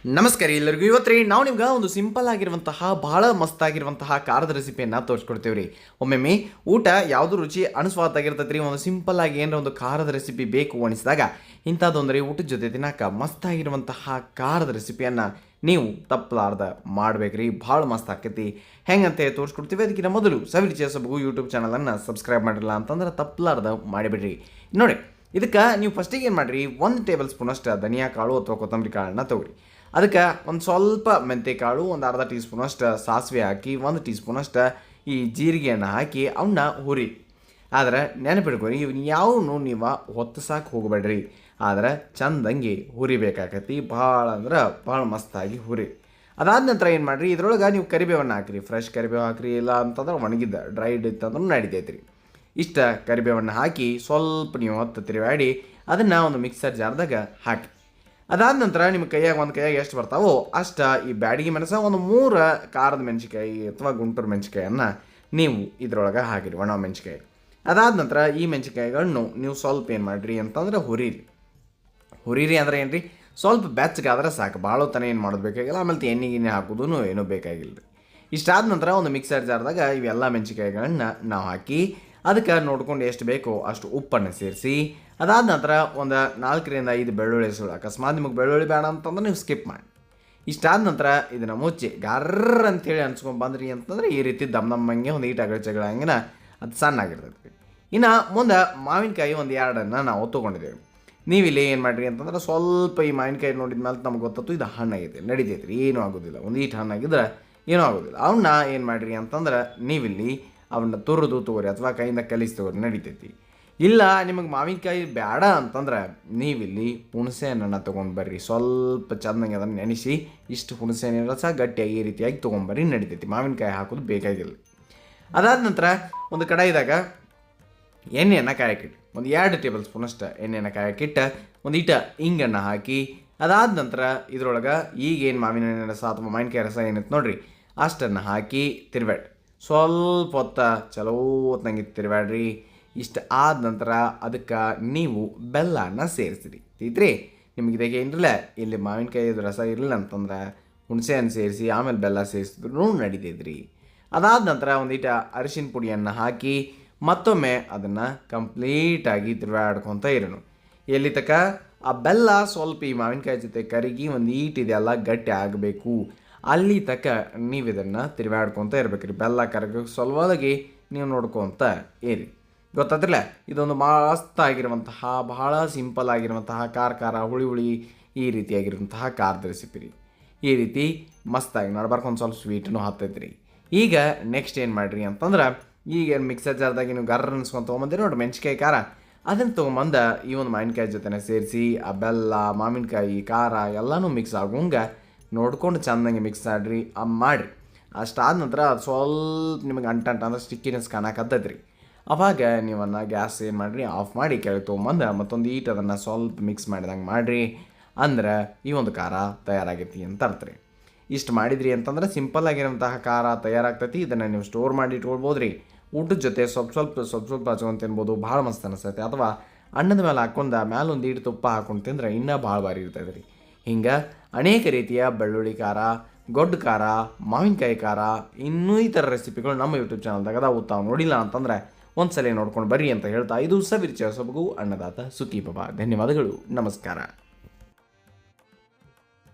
ನಮಸ್ಕಾರ ಎಲ್ಲರಿಗೂ. ಇವತ್ತು ನಾವು ನಿಮ್ಗೆ ಒಂದು ಸಿಂಪಲ್ ಆಗಿರುವಂತಹ ಭಾಳ ಮಸ್ತಾಗಿರುವಂತಹ ಖಾರದ ರೆಸಿಪಿಯನ್ನು ತೋರಿಸ್ಕೊಡ್ತೀವಿ ರೀ. ಒಮ್ಮೊಮ್ಮೆ ಊಟ ಯಾವುದು ರುಚಿ ಅನಿಸ್ವಾತಾಗಿರ್ತೈತೆ ರೀ. ಒಂದು ಸಿಂಪಲ್ ಆಗಿ ಏನಾರ ಒಂದು ಖಾರದ ರೆಸಿಪಿ ಬೇಕು ಅನಿಸಿದಾಗ ಇಂಥದ್ದೊಂದು ರೀ ಊಟದ ಜೊತೆ ತಿನ್ನಕ್ಕೆ ಮಸ್ತಾಗಿರುವಂತಹ ಖಾರದ ರೆಸಿಪಿಯನ್ನು ನೀವು ತಪ್ಪಲಾರ್ದ ಮಾಡ್ಬೇಕ್ರಿ. ಭಾಳ ಮಸ್ತ್ ಆಕೈತಿ. ಹೆಂಗಂತೆ ತೋರಿಸ್ಕೊಡ್ತೀವಿ. ಅದಕ್ಕಿಂತ ಮೊದಲು ಸವಿರುಚಿಯ ಸೊಬಗು ಯೂಟ್ಯೂಬ್ ಚಾನಲನ್ನು ಸಬ್ಸ್ಕ್ರೈಬ್ ಮಾಡಿರಲ್ಲ ಅಂತಂದ್ರೆ ತಪ್ಪಲಾರ್ದ ಮಾಡಿಬಿಡ್ರಿ. ನೋಡಿ, ಇದಕ್ಕೆ ನೀವು ಫಸ್ಟಿಗೆ ಏನು ಮಾಡಿರಿ, 1 ಟೇಬಲ್ ಸ್ಪೂನಷ್ಟು ಧನಿಯಾ ಕಾಳು ಅಥವಾ ಕೊತ್ತಂಬರಿ ಕಾಳನ್ನು ತೊಗೊಳ್ರಿ. ಅದಕ್ಕೆ ಒಂದು ಸ್ವಲ್ಪ ಮೆಂತ್ಯ ಕಾಳು, ಒಂದು ಅರ್ಧ ಟೀ ಸ್ಪೂನಷ್ಟು ಸಾಸಿವೆ ಹಾಕಿ, 1 ಟೀ ಸ್ಪೂನಷ್ಟು ಈ ಜೀರಿಗೆಯನ್ನು ಹಾಕಿ ಅವನ್ನ ಹುರಿ. ಆದ್ರೆ ನೆನಪಿಡ್ಕೊರಿ, ಇವನ್ನ ಯಾವನು ನೀವು ಹೊತ್ತು ಸಾಕು ಹೋಗಬೇಡ್ರಿ. ಆದ್ರೆ ಚಂದಂಗೆ ಹುರಿಬೇಕಾಕತಿ. ಭಾಳ ಅಂದ್ರೆ ಭಾಳ ಮಸ್ತಾಗಿ ಹುರಿ. ಅದಾದ ನಂತರ ಏನು ಮಾಡಿರಿ, ಇದ್ರೊಳಗೆ ನೀವು ಕರಿಬೇವನ್ನು ಹಾಕಿರಿ. ಫ್ರೆಶ್ ಕರಿಬೇವು ಹಾಕಿರಿ, ಇಲ್ಲ ಅಂತಂದ್ರೆ ಒಣಗಿದ್ದ ಡ್ರೈಡ್ ಇತ್ತಂದ್ರೂ ನಡಿತೈತೆ ರೀ. ಇಷ್ಟ ಕರಿಬೇವನ್ನು ಹಾಕಿ ಸ್ವಲ್ಪ ನೀವು ಹೊತ್ತು ತಿರುವಾಡಿ ಅದನ್ನು ಒಂದು ಮಿಕ್ಸರ್ ಜಾರ್ದಾಗ ಹಾಕಿ. ಅದಾದ ನಂತರ ನಿಮ್ಮ ಕೈಯಾಗ ಒಂದು ಕೈಯಾಗ ಎಷ್ಟು ಬರ್ತಾವೋ ಅಷ್ಟು ಈ ಬ್ಯಾಡಿಗೆ ಮೆಣಸ, ಒಂದು 3 ಖಾರದ ಮೆಣಸಿಕಾಯಿ ಅಥವಾ ಗುಂಟೂರು ಮೆಣಸಿಕಾಯನ್ನು ನೀವು ಇದ್ರೊಳಗೆ ಹಾಕಿರಿ, ಒಣ ಮೆಣಸಿಕಾಯಿ. ಅದಾದ ನಂತರ ಈ ಮೆಣಸಿಕಾಯಿಗಳನ್ನು ನೀವು ಸ್ವಲ್ಪ ಏನು ಮಾಡಿರಿ ಅಂತಂದ್ರೆ ಹುರಿರಿ ಅಂದ್ರೆ ಏನು ರೀ, ಸ್ವಲ್ಪ ಬೆಚ್ಚಗಾದ್ರೆ ಸಾಕು. ಭಾಳ ಹೊತ್ತನ ಏನು ಮಾಡೋದು ಬೇಕಾಗಿಲ್ಲ. ಆಮೇಲೆ ಎಣ್ಣೆ ಹಾಕೋದು ಏನೂ ಬೇಕಾಗಿಲ್ಲ ರೀ. ಇಷ್ಟಾದ ನಂತರ ಒಂದು ಮಿಕ್ಸರ್ ಜಾರ್ದಾಗ ಇವೆಲ್ಲ ಮೆಣಸಿಕಾಯಿಗಳನ್ನು ನಾವು ಹಾಕಿ ಅದಕ್ಕೆ ನೋಡ್ಕೊಂಡು ಎಷ್ಟು ಬೇಕೋ ಅಷ್ಟು ಉಪ್ಪನ್ನು ಸೇರಿಸಿ, ಅದಾದ ನಂತರ ಒಂದು 4 ರಿಂದ 5 ಬೆಳ್ಳುಳ್ಳಿ ಸುಳ್ಳು. ಅಕಸ್ಮಾತ್ ನಿಮಗೆ ಬೆಳ್ಳುಳ್ಳಿ ಬೇಡ ಅಂತಂದ್ರೆ ನೀವು ಸ್ಕಿಪ್ ಮಾಡಿ. ಇಷ್ಟಾದ ನಂತರ ಇದನ್ನು ಮುಚ್ಚಿ ಗರ್ರ ಅಂಥೇಳಿ ಅನ್ಸ್ಕೊಂಡು ಬಂದ್ರಿ ಅಂತಂದ್ರೆ ಈ ರೀತಿ ದಮ್ಮಂಗೆ ಒಂದು ಈಟ್ ಅಗಲ ಹಂಗೆ ಅದು ಸಣ್ಣಾಗಿರ್ತೈತಿ. ಇನ್ನು ಮುಂದೆ ಮಾವಿನಕಾಯಿ ಒಂದು 2 ನಾವು ತೊಗೊಂಡಿದ್ದೇವೆ. ನೀವಿಲ್ಲಿ ಏನು ಮಾಡಿರಿ ಅಂತಂದ್ರೆ ಸ್ವಲ್ಪ ಈ ಮಾವಿನಕಾಯಿ ನೋಡಿದ ಮೇಲೆ ನಮ್ಗೆ ಗೊತ್ತತ್ತು ಇದು ಹಣ್ಣಾಗೈತೆ, ನಡೀತೈತೆ ರೀ, ಏನೂ ಆಗೋದಿಲ್ಲ. ಒಂದು ಈಟ್ ಹಣ್ಣಾಗಿದ್ರೆ ಏನೂ ಆಗೋದಿಲ್ಲ. ಅವನ್ನ ಏನು ಮಾಡಿರಿ ಅಂತಂದ್ರೆ ನೀವಿಲ್ಲಿ ಅವನ್ನ ತುರಿದು ತಗೋರಿ ಅಥವಾ ಕೈಯಿಂದ ಕಲಿಸಿ ತಗೋರಿ, ನಡಿತೈತಿ. ಇಲ್ಲ ನಿಮಗೆ ಮಾವಿನಕಾಯಿ ಬೇಡ ಅಂತಂದ್ರೆ ನೀವಿಲ್ಲಿ ಹುಣಸೆ ಹಣ್ಣನ್ನು ತೊಗೊಂಡು ಬರ್ರಿ. ಸ್ವಲ್ಪ ಚೆನ್ನಾಗಿ ಅದನ್ನು ನೆನೆಸಿ ಇಷ್ಟು ಹುಣಸೆ ಹಣ್ಣಿನ ರಸ ಗಟ್ಟಿಯಾಗಿ ಈ ರೀತಿಯಾಗಿ ತೊಗೊಂಬರ್ರಿ, ನಡಿತೈತಿ. ಮಾವಿನಕಾಯಿ ಹಾಕೋದು ಬೇಕಾಗಿಲ್ಲ. ಅದಾದ ನಂತರ ಒಂದು ಕಡಾಯಿದಾಗ ಎಣ್ಣೆಯನ್ನು ಕಾಯಕ್ಕಿಟ್ಟು, ಒಂದು 2 ಟೇಬಲ್ ಸ್ಪೂನಷ್ಟು ಎಣ್ಣೆಯನ್ನು ಕಾಯಕ್ಕಿಟ್ಟು ಒಂದು ಹಿಂಗನ್ನು ಹಾಕಿ, ಅದಾದ ನಂತರ ಇದ್ರೊಳಗೆ ಈಗೇನು ಮಾವಿನ ಹಣ್ಣಿನ ರಸ ಅಥವಾ ಮಾವಿನಕಾಯಿ ರಸ ಏನೈತೆ ನೋಡಿರಿ ಅಷ್ಟನ್ನು ಹಾಕಿ ತಿರ್ಬೇಡ್ರಿ. ಸ್ವಲ್ಪ ಹೊತ್ತ ಚಲೋ ಹೊತ್ತಂಗೆ ತಿರ್ಬೇಡ್ರಿ. ಇಷ್ಟು ಆದ ನಂತರ ಅದಕ್ಕೆ ನೀವು ಬೆಲ್ಲನ ಸೇರಿಸಿರಿ. ತಿದ್ರಿ ನಿಮಗೆ ಇದಾಗೆ ಏನಿರಲ್ಲ, ಇಲ್ಲಿ ಮಾವಿನಕಾಯಿ ರಸ ಇರಲಿಲ್ಲ ಅಂತಂದ್ರೆ ಹುಣಸೆ ಹಣ್ಣು ಸೇರಿಸಿ ಆಮೇಲೆ ಬೆಲ್ಲ ಸೇರಿಸಿದ್ರು ನಡೀತೈತ್ರಿ. ಅದಾದ ನಂತರ ಒಂದೀಟ ಅರಿಶಿನ ಪುಡಿಯನ್ನು ಹಾಕಿ ಮತ್ತೊಮ್ಮೆ ಅದನ್ನು ಕಂಪ್ಲೀಟಾಗಿ ತಿರುವಾಡ್ಕೊತ ಇರೋನು. ಎಲ್ಲಿ ತನಕ ಆ ಬೆಲ್ಲ ಸ್ವಲ್ಪ ಈ ಮಾವಿನಕಾಯಿ ಜೊತೆ ಕರಗಿ ಒಂದು ಇದೆಲ್ಲ ಗಟ್ಟಿ ಆಗಬೇಕು, ಅಲ್ಲಿ ತನಕ ನೀವು ಇದನ್ನು ತಿರುವಾಡ್ಕೊತ ಇರ್ಬೇಕ್ರಿ. ಬೆಲ್ಲ ಕರಗ ಸಲುವಾಗಿ ನೀವು ನೋಡ್ಕೊತ ಇರಿ. ಗೊತ್ತಾದ್ರಲ್ಲ, ಇದೊಂದು ಮಸ್ತಾಗಿರುವಂತಹ ಭಾಳ ಸಿಂಪಲ್ ಆಗಿರುವಂತಹ ಖಾರ ಹುಳಿ ಈ ರೀತಿಯಾಗಿರುವಂತಹ ಖಾರದ ರೆಸಿಪಿ ರೀ. ಈ ರೀತಿ ಮಸ್ತಾಗಿ ನಡ್ಬಾರ್ದು ಒಂದು ಸ್ವಲ್ಪ ಸ್ವೀಟನ್ನು ಹತ್ತೈತೆ ರೀ. ಈಗ ನೆಕ್ಸ್ಟ್ ಏನು ಮಾಡಿರಿ ಅಂತಂದ್ರೆ, ಈಗ ಮಿಕ್ಸರ್ ಜಾರ್ದಾಗ ನೀವು ಗರ್ರ ಅನ್ಸ್ಕೊಂಡು ತೊಗೊಂಬಂದಿರಿ ನೋಡಿ ಮೆಣಸಿಕಾಯಿ ಖಾರ, ಅದನ್ನು ತೊಗೊಂಬಂದ ಈ ಒಂದು ಮಾವಿನಕಾಯಿ ಜೊತೆನೆ ಸೇರಿಸಿ ಆ ಬೆಲ್ಲ ಮಾವಿನಕಾಯಿ ಖಾರ ಎಲ್ಲನೂ ಮಿಕ್ಸ್ ಆಗೋಂಗೆ ನೋಡ್ಕೊಂಡು ಚೆಂದಂಗೆ ಮಿಕ್ಸ್ ಮಾಡಿರಿ. ಅಷ್ಟಾದ ನಂತರ ಅದು ಸ್ವಲ್ಪ ನಿಮಗೆ ಅಂಟ ಅಂದ್ರೆ ಸ್ಟಿಕ್ಕಿನೆಸ್ ಕಾಣಕತ್ತೈತೆ ರೀ. ಅವಾಗ ನೀವನ್ನ ಗ್ಯಾಸ್ ಏನು ಮಾಡಿರಿ ಆಫ್ ಮಾಡಿ ಕೆಳಗೆ ತೊಗೊಂಬಂದು ಮತ್ತೊಂದು ಅದನ್ನು ಸ್ವಲ್ಪ ಮಿಕ್ಸ್ ಮಾಡಿದಂಗೆ ಮಾಡಿರಿ. ಅಂದ್ರೆ ಈ ಒಂದು ಖಾರ ತಯಾರಾಗೈತಿ ಅಂತ ಅರ್ಥ ರೀ. ಇಷ್ಟು ಮಾಡಿದ್ರಿ ಅಂತಂದ್ರೆ ಸಿಂಪಲ್ ಆಗಿರೋಂತಹ ಖಾರ ತಯಾರಾಗ್ತೈತಿ. ಇದನ್ನು ನೀವು ಸ್ಟೋರ್ ಮಾಡಿ ಇಟ್ಕೊಳ್ಬೋದು ರೀ. ಊಟದ ಜೊತೆ ಸ್ವಲ್ಪ ಹಚ್ಕೊಂಡು ತಿನ್ಬೋದು, ಭಾಳ ಮಸ್ತ್ ಅನಿಸ್ತೈತೆ. ಅಥವಾ ಅನ್ನದ ಮೇಲೆ ಹಾಕ್ಕೊಂಡು ಮ್ಯಾಲೊಂದು ತುಪ್ಪ ಹಾಕ್ಕೊಂಡು ತಿಂದ್ರೆ ಇನ್ನೂ ಭಾಳ ಭಾರಿ ಇರ್ತೈತೆ ರೀ. ಹಿಂಗೆ ಅನೇಕ ರೀತಿಯ ಬೆಳ್ಳುಳ್ಳಿ ಖಾರ, ಗೊಡ್ಡು ಖಾರ, ಮಾವಿನಕಾಯಿ ಖಾರ, ಇನ್ನೂ ಈ ಥರ ರೆಸಿಪಿಗಳು ನಮ್ಮ ಯೂಟ್ಯೂಬ್ ಚಾನಲ್ದಾಗ ಅದಾವು. ತಾವು ನೋಡಿಲ್ಲ ಅಂತಂದರೆ ಒಂದ್ಸಲ ನೋಡ್ಕೊಂಡು ಬರ್ರಿ ಅಂತ ಹೇಳ್ತಾ, ಇದು ಸವಿರುಚಿಯ ಸೊಬಗು ಅನ್ನದಾತ ಸುಖಿ ಬಾಬಾ. ಧನ್ಯವಾದಗಳು, ನಮಸ್ಕಾರ.